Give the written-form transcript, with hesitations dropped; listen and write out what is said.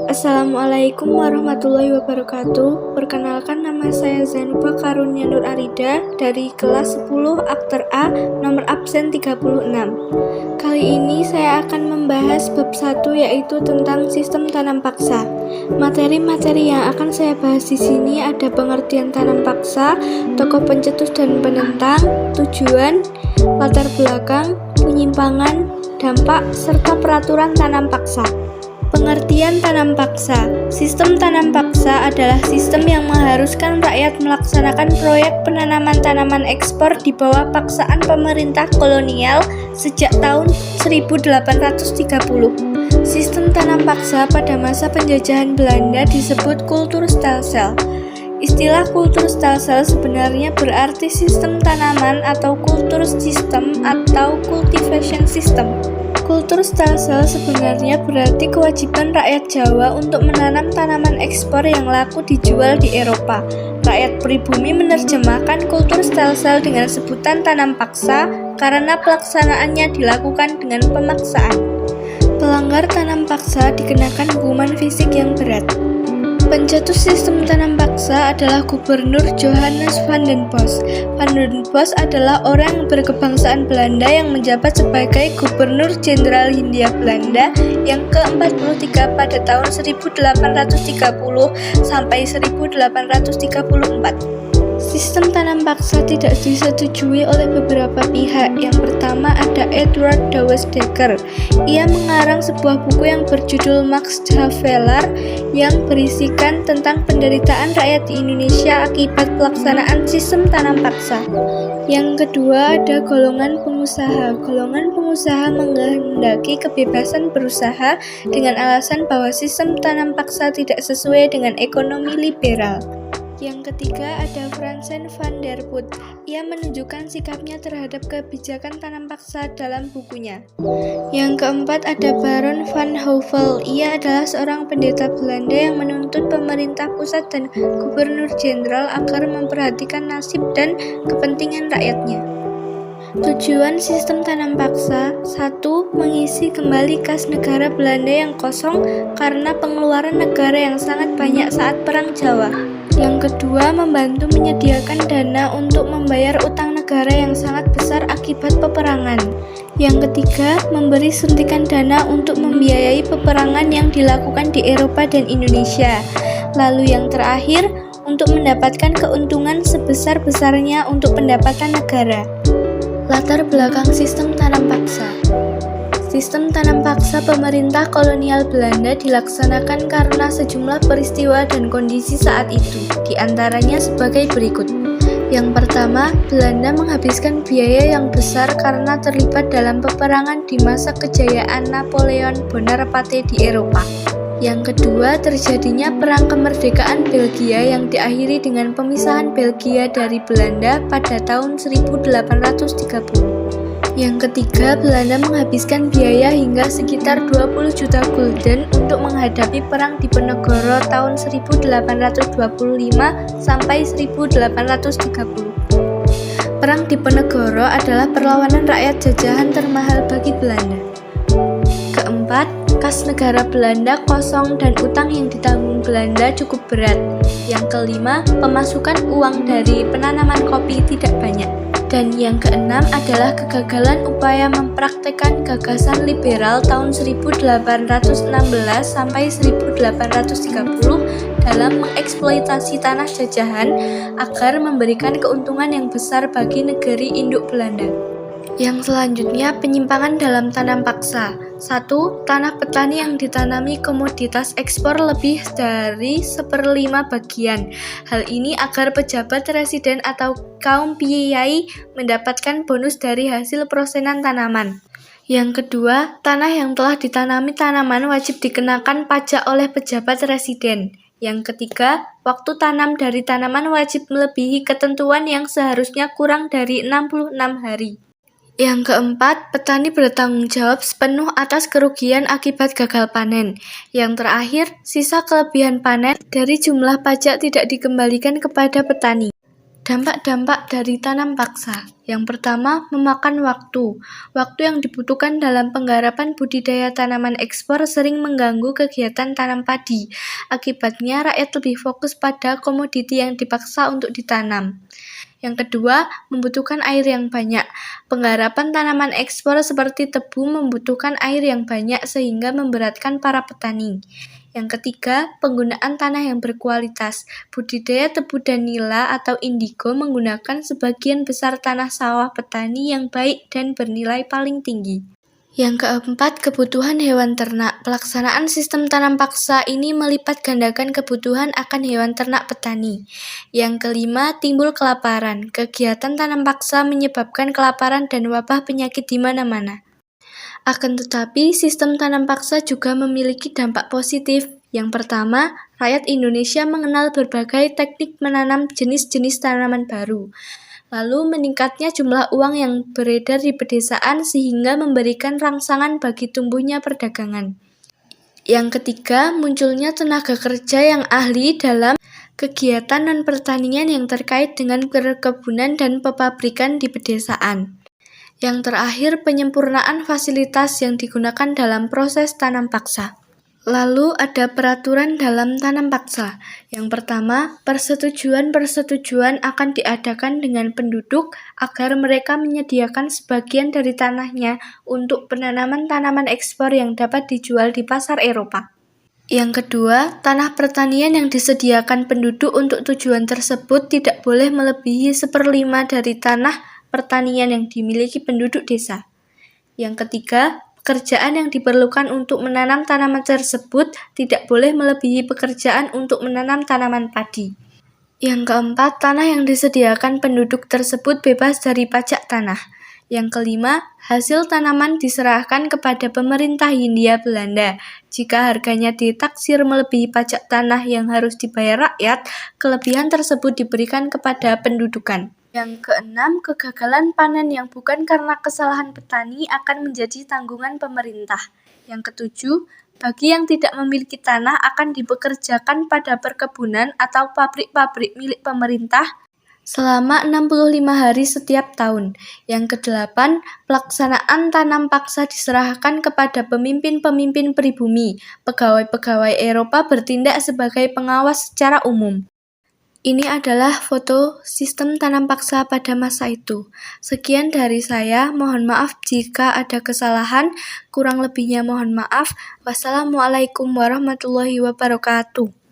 Assalamualaikum warahmatullahi wabarakatuh. Perkenalkan, nama saya Zanuba Karunia Nur Arida dari kelas 10 Akter A, nomor absen 36. Kali ini saya akan membahas bab 1, yaitu tentang sistem tanam paksa. Materi-materi yang akan saya bahas di sini ada pengertian tanam paksa, tokoh pencetus dan penentang, tujuan, latar belakang, penyimpangan, dampak, serta peraturan tanam paksa. Pengertian tanam paksa. Sistem tanam paksa adalah sistem yang mengharuskan rakyat melaksanakan proyek penanaman tanaman ekspor di bawah paksaan pemerintah kolonial sejak tahun 1830. Sistem tanam paksa pada masa penjajahan Belanda disebut kulturstelsel. Istilah kulturstelsel sebenarnya berarti sistem tanaman atau kultur system atau cultivation system. Kulturstelsel sebenarnya berarti kewajiban rakyat Jawa untuk menanam tanaman ekspor yang laku dijual di Eropa. Rakyat pribumi menerjemahkan kulturstelsel dengan sebutan tanam paksa karena pelaksanaannya dilakukan dengan pemaksaan. Pelanggar tanam paksa dikenakan hukuman fisik yang berat. Pencetus sistem tanam paksa adalah Gubernur Johannes van den Bos. Van den Bos adalah orang berkebangsaan Belanda yang menjabat sebagai Gubernur Jenderal Hindia Belanda yang ke-43 pada tahun 1830 sampai 1834. Sistem tanam paksa tidak disetujui oleh beberapa pihak. Yang pertama ada Edward Dawes Dekker. Ia mengarang sebuah buku yang berjudul Max Havelaar yang berisikan tentang penderitaan rakyat di Indonesia akibat pelaksanaan sistem tanam paksa. Yang kedua ada golongan pengusaha. Golongan pengusaha menghendaki kebebasan berusaha dengan alasan bahwa sistem tanam paksa tidak sesuai dengan ekonomi liberal. Yang ketiga ada Fransen van der Put. Ia menunjukkan sikapnya terhadap kebijakan tanam paksa dalam bukunya. Yang keempat ada Baron van Houvel. Ia adalah seorang pendeta Belanda yang menuntut pemerintah pusat dan gubernur jenderal agar memperhatikan nasib dan kepentingan rakyatnya. Tujuan sistem tanam paksa: 1. Mengisi kembali kas negara Belanda yang kosong karena pengeluaran negara yang sangat banyak saat Perang Jawa. Yang kedua, membantu menyediakan dana untuk membayar utang negara yang sangat besar akibat peperangan. Yang ketiga, memberi suntikan dana untuk membiayai peperangan yang dilakukan di Eropa dan Indonesia. Lalu yang terakhir, untuk mendapatkan keuntungan sebesar-besarnya untuk pendapatan negara. Latar belakang sistem tanam paksa. Sistem tanam paksa pemerintah kolonial Belanda dilaksanakan karena sejumlah peristiwa dan kondisi saat itu, di antaranya sebagai berikut. Yang pertama, Belanda menghabiskan biaya yang besar karena terlibat dalam peperangan di masa kejayaan Napoleon Bonaparte di Eropa. Yang kedua, terjadinya Perang Kemerdekaan Belgia yang diakhiri dengan pemisahan Belgia dari Belanda pada tahun 1830. Yang ketiga, Belanda menghabiskan biaya hingga sekitar 20 juta gulden untuk menghadapi Perang Diponegoro tahun 1825 sampai 1830. Perang Diponegoro adalah perlawanan rakyat jajahan termahal bagi Belanda. Keempat, kas negara Belanda kosong dan utang yang ditanggung Belanda cukup berat. Yang kelima, pemasukan uang dari penanaman kopi tidak banyak. Dan yang keenam adalah kegagalan upaya mempraktekkan gagasan liberal tahun 1816 sampai 1830 dalam mengeksploitasi tanah jajahan agar memberikan keuntungan yang besar bagi negeri induk Belanda. Yang selanjutnya, penyimpangan dalam tanam paksa. 1. Tanah petani yang ditanami komoditas ekspor lebih dari 1/5 bagian. Hal ini agar pejabat residen atau kaum piai mendapatkan bonus dari hasil prosenan tanaman. Yang kedua, tanah yang telah ditanami tanaman wajib dikenakan pajak oleh pejabat residen. Yang ketiga, waktu tanam dari tanaman wajib melebihi ketentuan yang seharusnya kurang dari 66 hari. Yang keempat, petani bertanggung jawab sepenuh atas kerugian akibat gagal panen. Yang terakhir, sisa kelebihan panen dari jumlah pajak tidak dikembalikan kepada petani. Dampak-dampak dari tanam paksa. Yang pertama, memakan waktu. Waktu yang dibutuhkan dalam penggarapan budidaya tanaman ekspor sering mengganggu kegiatan tanam padi. Akibatnya, rakyat lebih fokus pada komoditi yang dipaksa untuk ditanam. Yang kedua, membutuhkan air yang banyak. Penggarapan tanaman ekspor seperti tebu membutuhkan air yang banyak sehingga memberatkan para petani. Yang ketiga, penggunaan tanah yang berkualitas. Budidaya tebu dan nila atau indigo menggunakan sebagian besar tanah sawah petani yang baik dan bernilai paling tinggi. Yang keempat, kebutuhan hewan ternak. Pelaksanaan sistem tanam paksa ini melipat gandakan kebutuhan akan hewan ternak petani. Yang kelima, timbul kelaparan. Kegiatan tanam paksa menyebabkan kelaparan dan wabah penyakit di mana-mana. Akan tetapi, sistem tanam paksa juga memiliki dampak positif. Yang pertama, rakyat Indonesia mengenal berbagai teknik menanam jenis-jenis tanaman baru. Lalu meningkatnya jumlah uang yang beredar di pedesaan sehingga memberikan rangsangan bagi tumbuhnya perdagangan. Yang ketiga, munculnya tenaga kerja yang ahli dalam kegiatan non-pertanian yang terkait dengan perkebunan dan pepabrikan di pedesaan. Yang terakhir, penyempurnaan fasilitas yang digunakan dalam proses tanam paksa. Lalu ada peraturan dalam tanam paksa. Yang pertama, persetujuan akan diadakan dengan penduduk agar mereka menyediakan sebagian dari tanahnya untuk penanaman tanaman ekspor yang dapat dijual di pasar Eropa. Yang kedua, tanah pertanian yang disediakan penduduk untuk tujuan tersebut tidak boleh melebihi 1/5 dari tanah pertanian yang dimiliki penduduk desa. Yang ketiga, pekerjaan yang diperlukan untuk menanam tanaman tersebut tidak boleh melebihi pekerjaan untuk menanam tanaman padi. Yang keempat, tanah yang disediakan penduduk tersebut bebas dari pajak tanah. Yang kelima, hasil tanaman diserahkan kepada pemerintah Hindia Belanda. Jika harganya ditaksir melebihi pajak tanah yang harus dibayar rakyat, kelebihan tersebut diberikan kepada pendudukan. Yang keenam, kegagalan panen yang bukan karena kesalahan petani akan menjadi tanggungan pemerintah. Yang ketujuh, bagi yang tidak memiliki tanah akan dipekerjakan pada perkebunan atau pabrik-pabrik milik pemerintah selama 65 hari setiap tahun. Yang kedelapan, pelaksanaan tanam paksa diserahkan kepada pemimpin-pemimpin pribumi. Pegawai-pegawai Eropa bertindak sebagai pengawas secara umum. Ini adalah foto sistem tanam paksa pada masa itu. Sekian dari saya, mohon maaf jika ada kesalahan, kurang lebihnya mohon maaf. Wassalamualaikum warahmatullahi wabarakatuh.